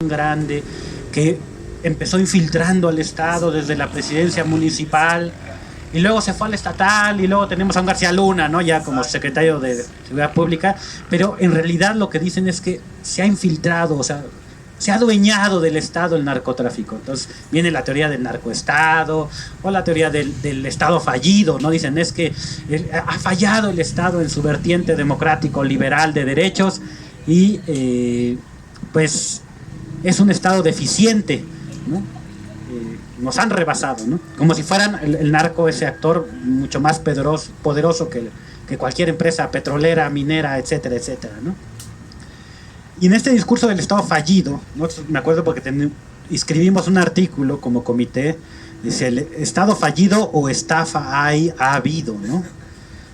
grande que empezó infiltrando al Estado desde la presidencia municipal y luego se fue al estatal y luego tenemos a un García Luna, ¿no? Ya como secretario de Seguridad Pública, pero en realidad lo que dicen es que se ha infiltrado, o sea, se ha adueñado del Estado el narcotráfico. Entonces viene la teoría del narcoestado o la teoría del Estado fallido, ¿no? Dicen es que ha fallado el Estado en su vertiente democrático, liberal de derechos y pues es un Estado deficiente, ¿no? Nos han rebasado, ¿no? Como si fueran el narco, ese actor mucho más poderoso que cualquier empresa petrolera, minera, etcétera, etcétera, ¿no? Y en este discurso del Estado fallido, ¿no? Me acuerdo porque escribimos un artículo como comité, dice, el Estado fallido o estafa ha habido, ¿no?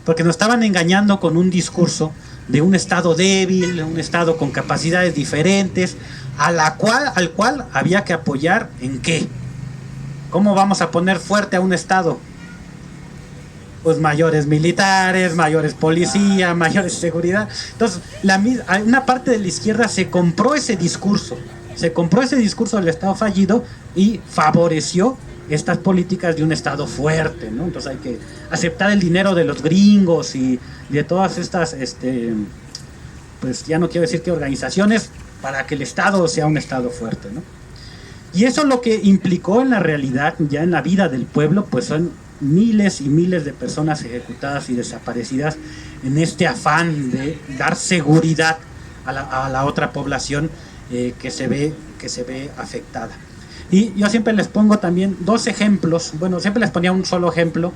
Porque nos estaban engañando con un discurso de un Estado débil, un Estado con capacidades diferentes, al cual había que apoyar ¿en qué? ¿Cómo vamos a poner fuerte a un Estado? Pues mayores militares, mayores policía, mayores seguridad. Entonces, una parte de la izquierda se compró ese discurso del Estado fallido y favoreció estas políticas de un Estado fuerte, ¿no? Entonces hay que aceptar el dinero de los gringos y de todas estas, pues ya no quiero decir qué organizaciones, para que el Estado sea un Estado fuerte, ¿no? Y eso lo que implicó en la realidad, ya en la vida del pueblo, pues son miles y miles de personas ejecutadas y desaparecidas en este afán de dar seguridad a la otra población que se ve afectada. Y yo siempre les pongo también dos ejemplos, bueno, siempre les ponía un solo ejemplo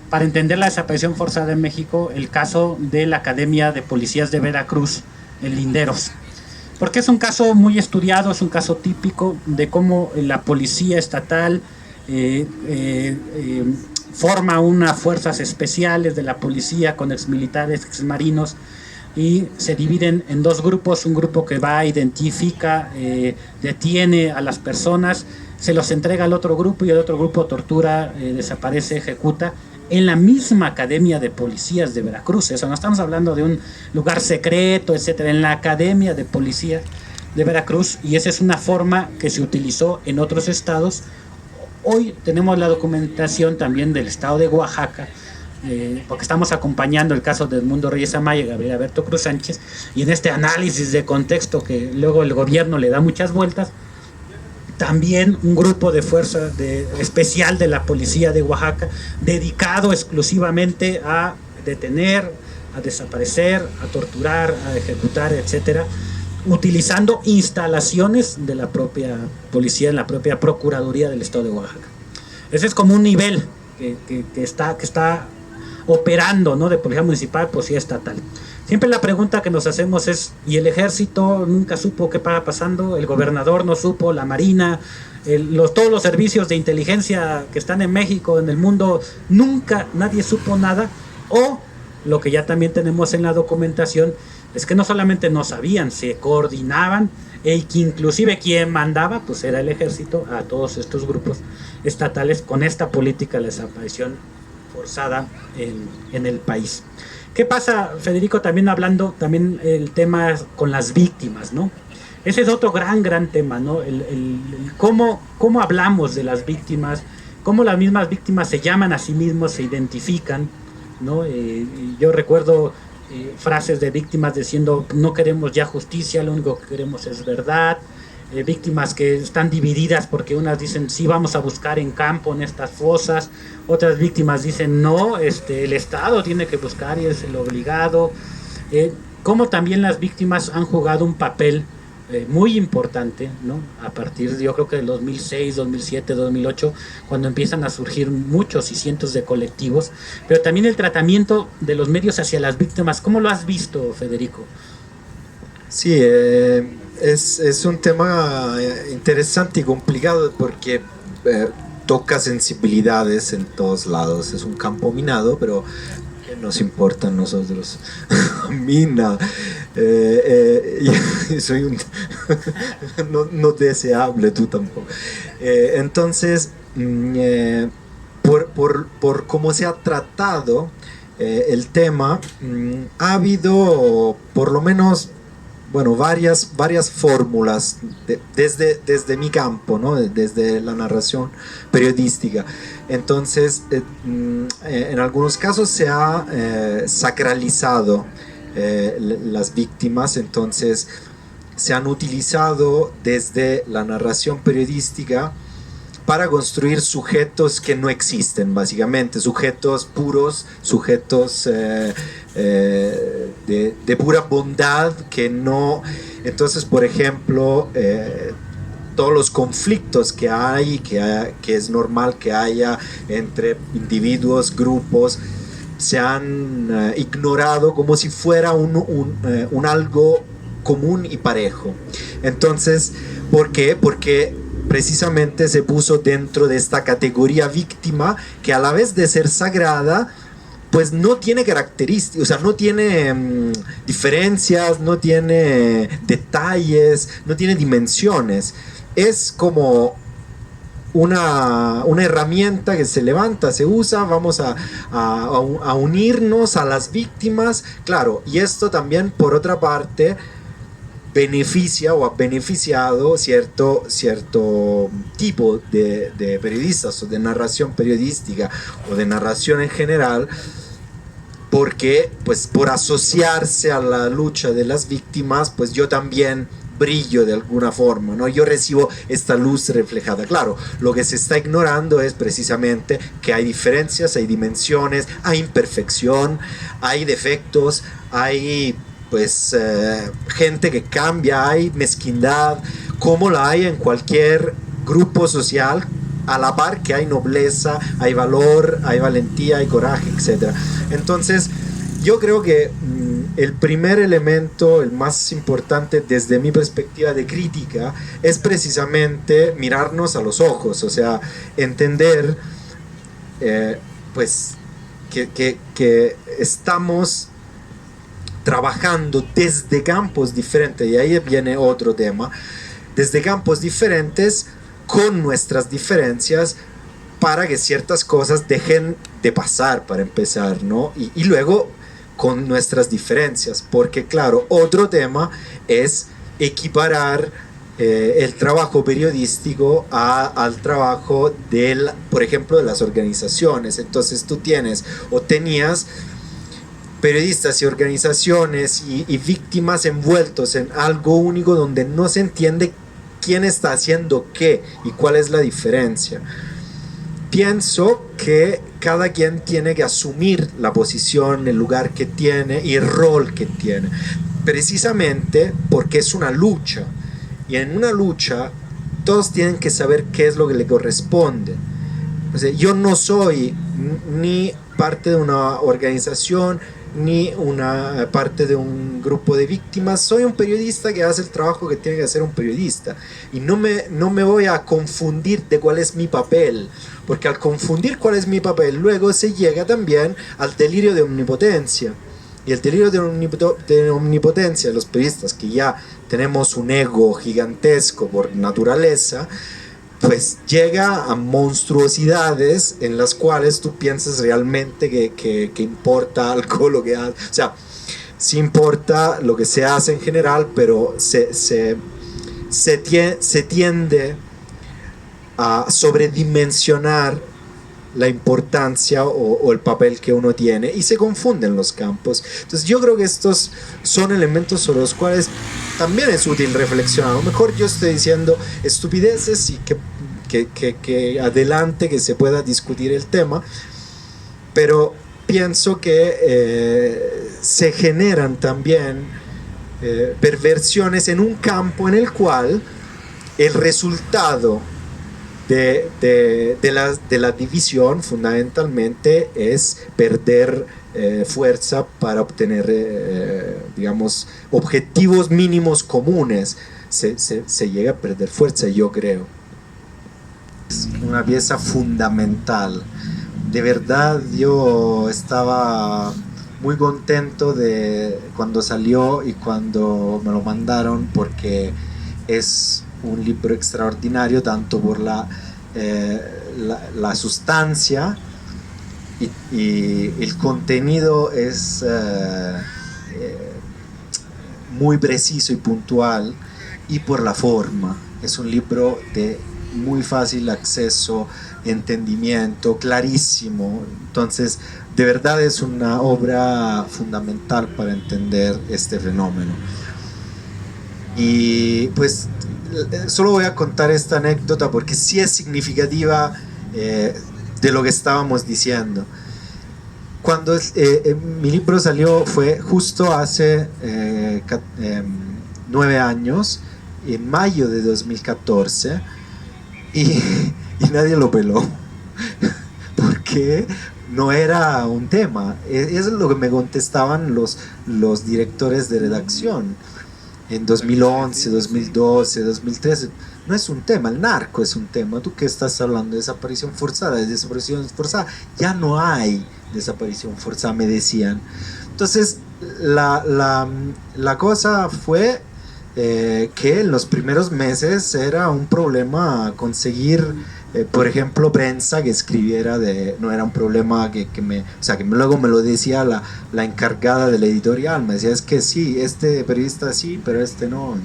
para entender la desaparición forzada en México, el caso de la Academia de Policías de Veracruz, en Linderos. Porque es un caso muy estudiado, es un caso típico de cómo la policía estatal forma unas fuerzas especiales de la policía con exmilitares, exmarinos, y se dividen en dos grupos, un grupo que va, identifica, detiene a las personas, se los entrega al otro grupo y el otro grupo tortura, desaparece, ejecuta, en la misma Academia de Policías de Veracruz. Eso no estamos hablando de un lugar secreto, etcétera, en la Academia de Policía de Veracruz, y esa es una forma que se utilizó en otros estados. Hoy tenemos la documentación también del estado de Oaxaca, porque estamos acompañando el caso de Edmundo Reyes Amaya y Gabriel Alberto Cruz Sánchez, y en este análisis de contexto que luego el gobierno le da muchas vueltas, también un grupo de fuerza especial de la policía de Oaxaca, dedicado exclusivamente a detener, a desaparecer, a torturar, a ejecutar, etcétera, utilizando instalaciones de la propia policía, en la propia Procuraduría del Estado de Oaxaca. Ese es como un nivel que está operando, ¿no? De policía municipal, policía estatal. Siempre la pregunta que nos hacemos es, ¿y el ejército nunca supo qué estaba pasando? ¿El gobernador no supo? ¿La marina? Todos los servicios de inteligencia que están en México, en el mundo, nunca nadie supo nada. O lo que ya también tenemos en la documentación es que no solamente no sabían, se coordinaban, y que inclusive quien mandaba pues era el ejército a todos estos grupos estatales con esta política de desaparición forzada en el país. ¿Qué pasa, Federico? También hablando, también el tema con las víctimas, ¿no? Ese es otro gran tema, ¿no? Cómo hablamos de las víctimas, cómo las mismas víctimas se llaman a sí mismos, se identifican, ¿no? Yo recuerdo frases de víctimas diciendo, no queremos ya justicia, lo único que queremos es verdad. Víctimas que están divididas porque unas dicen sí vamos a buscar en campo en estas fosas, otras víctimas dicen no, el Estado tiene que buscar y es el obligado. Como también las víctimas han jugado un papel muy importante, ¿no? A partir de, yo creo que del 2006, 2007, 2008, cuando empiezan a surgir muchos y cientos de colectivos, pero también el tratamiento de los medios hacia las víctimas. ¿Cómo lo has visto, Federico? Sí, es un tema interesante y complicado porque toca sensibilidades en todos lados. Es un campo minado, pero ¿qué nos importa a nosotros? A mí nada. Soy un no deseable, tú tampoco. Entonces, por cómo se ha tratado el tema, ha habido por lo menos bueno, varias fórmulas desde mi campo, ¿no? Desde la narración periodística. Entonces, en algunos casos se ha sacralizado las víctimas, entonces se han utilizado desde la narración periodística para construir sujetos que no existen, básicamente, sujetos puros, sujetos de pura bondad que no... Entonces, por ejemplo, todos los conflictos que hay, que es normal que haya entre individuos, grupos, se han ignorado como si fuera un algo común y parejo. Entonces, ¿por qué? Porque precisamente se puso dentro de esta categoría víctima que a la vez de ser sagrada, pues no tiene características, o sea, no tiene diferencias, no tiene detalles, no tiene dimensiones. Es como una herramienta que se levanta, se usa, vamos a unirnos a las víctimas, claro, y esto también por otra parte beneficia o ha beneficiado cierto tipo de periodistas o de narración periodística o de narración en general, porque pues por asociarse a la lucha de las víctimas, pues yo también brillo de alguna forma, ¿no? Yo recibo esta luz reflejada. Claro, lo que se está ignorando es precisamente que hay diferencias, hay dimensiones, hay imperfección, hay defectos, hay pues gente que cambia, hay mezquindad, como la hay en cualquier grupo social, a la par que hay nobleza, hay valor, hay valentía, hay coraje, etc. Entonces, yo creo que el primer elemento, el más importante desde mi perspectiva de crítica, es precisamente mirarnos a los ojos, o sea, entender pues que estamos trabajando desde campos diferentes, y ahí viene otro tema, desde campos diferentes, con nuestras diferencias, para que ciertas cosas dejen de pasar, para empezar, ¿no? Y luego con nuestras diferencias, porque claro, otro tema es equiparar el trabajo periodístico al trabajo por ejemplo, de las organizaciones. Entonces tú tienes o tenías periodistas y organizaciones y víctimas envueltos en algo único donde no se entiende quién está haciendo qué y cuál es la diferencia. Pienso que cada quien tiene que asumir la posición, el lugar que tiene y el rol que tiene, precisamente porque es una lucha, y en una lucha todos tienen que saber qué es lo que le corresponde. O sea, yo no soy ni parte de una organización ni una parte de un grupo de víctimas, soy un periodista que hace el trabajo que tiene que hacer un periodista, y no me voy a confundir de cuál es mi papel, porque al confundir cuál es mi papel, luego se llega también al delirio de omnipotencia, y el delirio de omnipotencia de los periodistas, que ya tenemos un ego gigantesco por naturaleza, pues llega a monstruosidades en las cuales tú piensas realmente que importa algo lo que hace. O sea, sí importa lo que se hace en general, pero se tiende a sobredimensionar la importancia o el papel que uno tiene, y se confunden los campos. Entonces yo creo que estos son elementos sobre los cuales también es útil reflexionar. A lo mejor yo estoy diciendo estupideces y que adelante que se pueda discutir el tema, pero pienso que se generan también perversiones en un campo en el cual el resultado de la división fundamentalmente es perder fuerza para obtener digamos objetivos mínimos comunes. Se llega a perder fuerza, yo creo. Es una pieza fundamental. De verdad yo estaba muy contento de cuando salió y cuando me lo mandaron, porque es un libro extraordinario, tanto por la sustancia y el contenido es muy preciso y puntual, y por la forma. Es un libro de muy fácil acceso, entendimiento, clarísimo. Entonces, de verdad es una obra fundamental para entender este fenómeno. Y pues solo voy a contar esta anécdota porque sí es significativa de lo que estábamos diciendo. Cuando mi libro salió fue justo hace 9 años, en mayo de 2014, y nadie lo peló porque no era un tema. Es lo que me contestaban los directores de redacción en 2011, 2012, 2013. No es un tema, el narco es un tema. ¿Tú qué estás hablando? De desaparición forzada, de desaparición forzada. Ya no hay desaparición forzada, me decían. Entonces, la cosa fue que en los primeros meses era un problema conseguir, por ejemplo, prensa que escribiera no era un problema que luego me lo decía la encargada de la editorial, me decía, es que sí, este periodista sí, pero este no,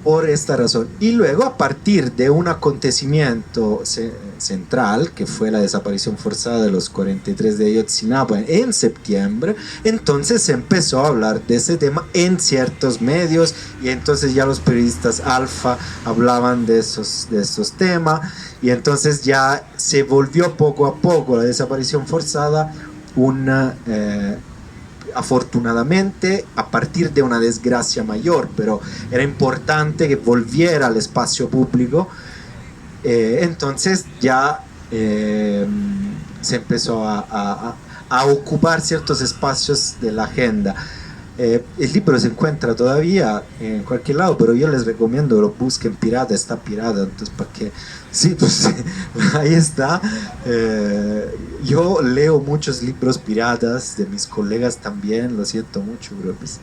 por esta razón. Y luego, a partir de un acontecimiento central, que fue la desaparición forzada de los 43 de Ayotzinapa en septiembre, entonces se empezó a hablar de ese tema en ciertos medios, y entonces ya los periodistas alfa hablaban de esos temas, y entonces ya se volvió poco a poco la desaparición forzada una... afortunadamente a partir de una desgracia mayor, pero era importante que volviera al espacio público. Entonces ya se empezó a ocupar ciertos espacios de la agenda. El libro se encuentra todavía en cualquier lado, pero yo les recomiendo que lo busquen pirata, está pirata, entonces para qué. Sí, pues ahí está. Yo leo muchos libros piratas de mis colegas también, lo siento mucho, pero pues,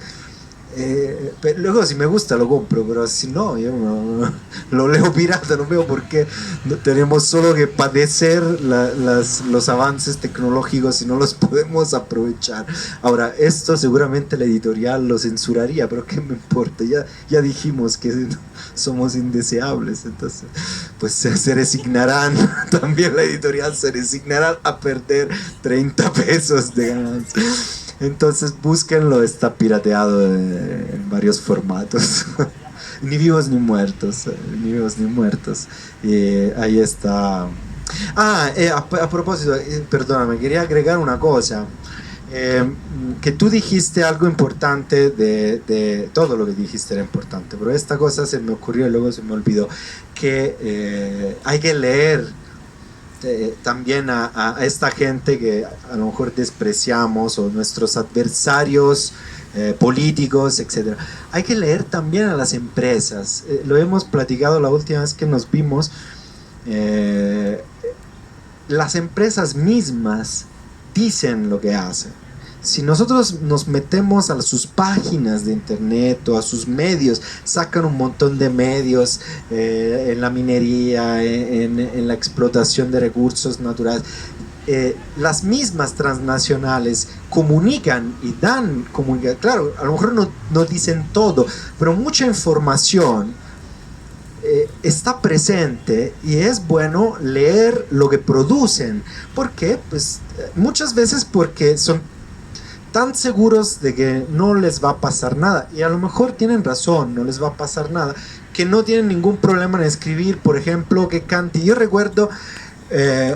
pero luego si me gusta lo compro, pero si no, yo no, lo leo pirata, no veo por qué tenemos solo que padecer los avances tecnológicos y no los podemos aprovechar. Ahora, esto seguramente la editorial lo censuraría, pero qué me importa, ya dijimos que somos indeseables, entonces pues se resignarán, también la editorial se resignará a perder 30 pesos de ganancia. Entonces búsquenlo, está pirateado en varios formatos. Ni vivos ni muertos, ni vivos ni muertos. Ahí está. A propósito, perdóname, quería agregar una cosa. Que tú dijiste algo importante, de todo lo que dijiste era importante, pero esta cosa se me ocurrió y luego se me olvidó, que hay que leer también a esta gente que a lo mejor despreciamos, o nuestros adversarios políticos, etcétera. Hay que leer también a las empresas. Lo hemos platicado la última vez que nos vimos. Las empresas mismas dicen lo que hacen. Si nosotros nos metemos a sus páginas de internet o a sus medios, sacan un montón de medios en la minería, en la explotación de recursos naturales. Las mismas transnacionales comunican y dan comunicación. Claro, a lo mejor no dicen todo, pero mucha información está presente, y es bueno leer lo que producen. ¿Por qué? Pues muchas veces porque son tan seguros de que no les va a pasar nada, y a lo mejor tienen razón, no les va a pasar nada, que no tienen ningún problema en escribir, por ejemplo, que Canti. Yo recuerdo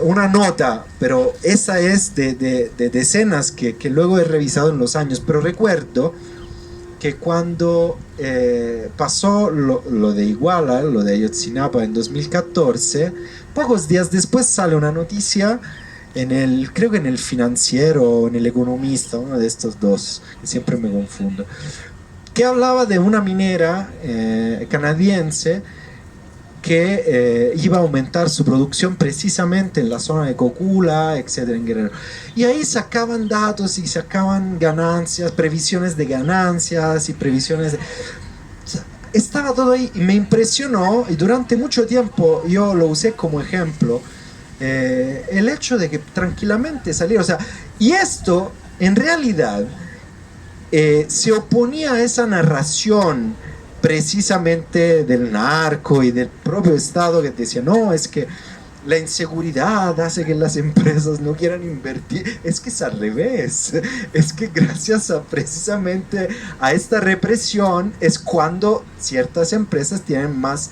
una nota, pero esa es de decenas que luego he revisado en los años, pero recuerdo que cuando pasó lo de Iguala, lo de Ayotzinapa en 2014, pocos días después sale una noticia creo que en el Financiero o en el Economista, uno de estos dos, que siempre me confundo, que hablaba de una minera canadiense que iba a aumentar su producción precisamente en la zona de Cocula, etcétera, en Guerrero. Y ahí sacaban datos y sacaban ganancias, previsiones de ganancias y previsiones de... O sea, estaba todo ahí y me impresionó, y durante mucho tiempo yo lo usé como ejemplo, el hecho de que tranquilamente saliera. O sea, y esto en realidad se oponía a esa narración precisamente del narco y del propio Estado, que decía, no, es que la inseguridad hace que las empresas no quieran invertir. Es que es al revés. Es que gracias a precisamente a esta represión es cuando ciertas empresas tienen más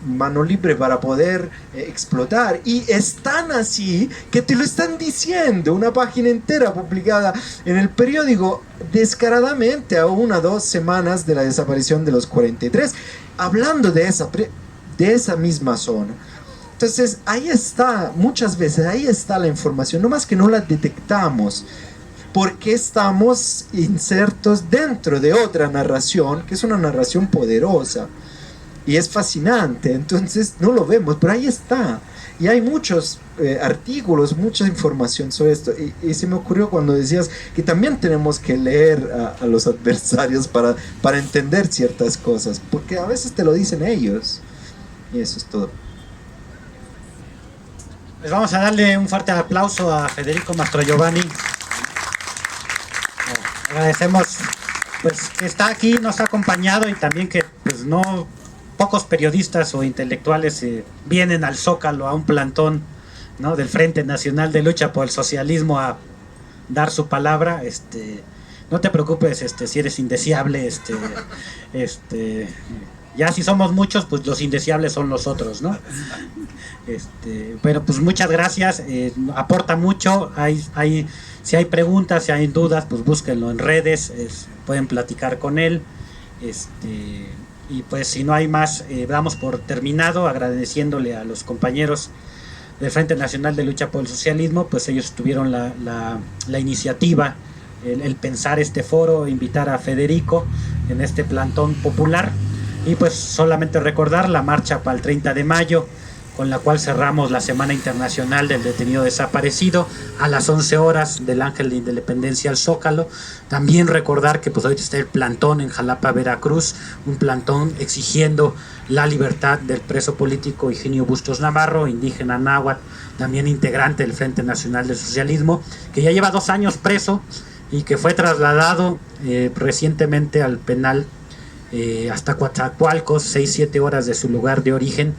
mano libre para poder explotar, y es tan así que te lo están diciendo, una página entera publicada en el periódico descaradamente a 1 o 2 semanas de la desaparición de los 43, hablando de esa misma zona. Entonces ahí está, muchas veces ahí está la información, no más que no la detectamos porque estamos insertos dentro de otra narración que es una narración poderosa y es fascinante, entonces no lo vemos, pero ahí está. Y hay muchos artículos, mucha información sobre esto. Y se me ocurrió cuando decías que también tenemos que leer a los adversarios para entender ciertas cosas, porque a veces te lo dicen ellos. Y eso es todo. Pues vamos a darle un fuerte aplauso a Federico Mastrogiovanni. Agradecemos pues que está aquí, nos ha acompañado, y también que pues no pocos periodistas o intelectuales vienen al Zócalo, a un plantón, ¿no?, del Frente Nacional de Lucha por el Socialismo, a dar su palabra. No te preocupes, si eres indeseable, ya si somos muchos, pues los indeseables son los otros, ¿no? Pero pues muchas gracias, aporta mucho. Si hay preguntas, si hay dudas, pues búsquenlo en redes, pueden platicar con él. Y pues si no hay más, damos por terminado, agradeciéndole a los compañeros del Frente Nacional de Lucha por el Socialismo, pues ellos tuvieron la iniciativa, el pensar este foro, invitar a Federico en este plantón popular, y pues solamente recordar la marcha para el 30 de mayo, con la cual cerramos la Semana Internacional del Detenido Desaparecido a las 11 horas del Ángel de Independencia al Zócalo. También recordar que pues ahorita está el plantón en Jalapa, Veracruz, un plantón exigiendo la libertad del preso político Higinio Bustos Navarro, indígena náhuatl, también integrante del Frente Nacional del Socialismo, que ya lleva 2 años preso y que fue trasladado recientemente al penal hasta Coatzacoalcos, 6-7 horas de su lugar de origen.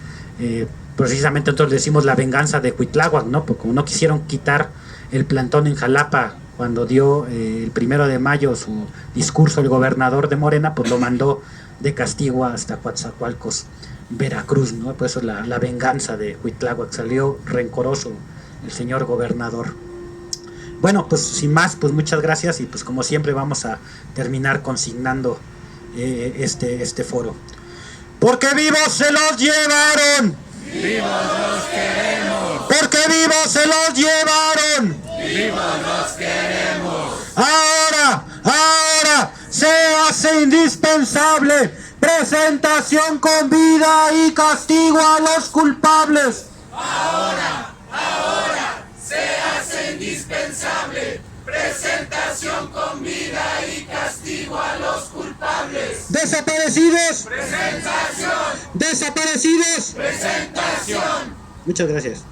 Precisamente nosotros decimos la venganza de Cuitláhuac, ¿no? Porque como no quisieron quitar el plantón en Jalapa cuando dio el 1 de mayo su discurso el gobernador de Morena, pues lo mandó de castigo hasta Coatzacoalcos, Veracruz, ¿no? Pues eso es la venganza de Cuitláhuac, salió rencoroso el señor gobernador. Bueno, pues sin más, pues muchas gracias, y pues como siempre vamos a terminar consignando este foro. Porque vivos se los llevaron. ¡Vivos los queremos! Porque vivos se los llevaron. ¡Vivos los queremos! Ahora se hace indispensable presentación con vida y castigo a los culpables. Ahora se hace indispensable presentación con vida y castigo a los culpables. Desaparecidos. Presentación. Desaparecidos. Presentación. Muchas gracias.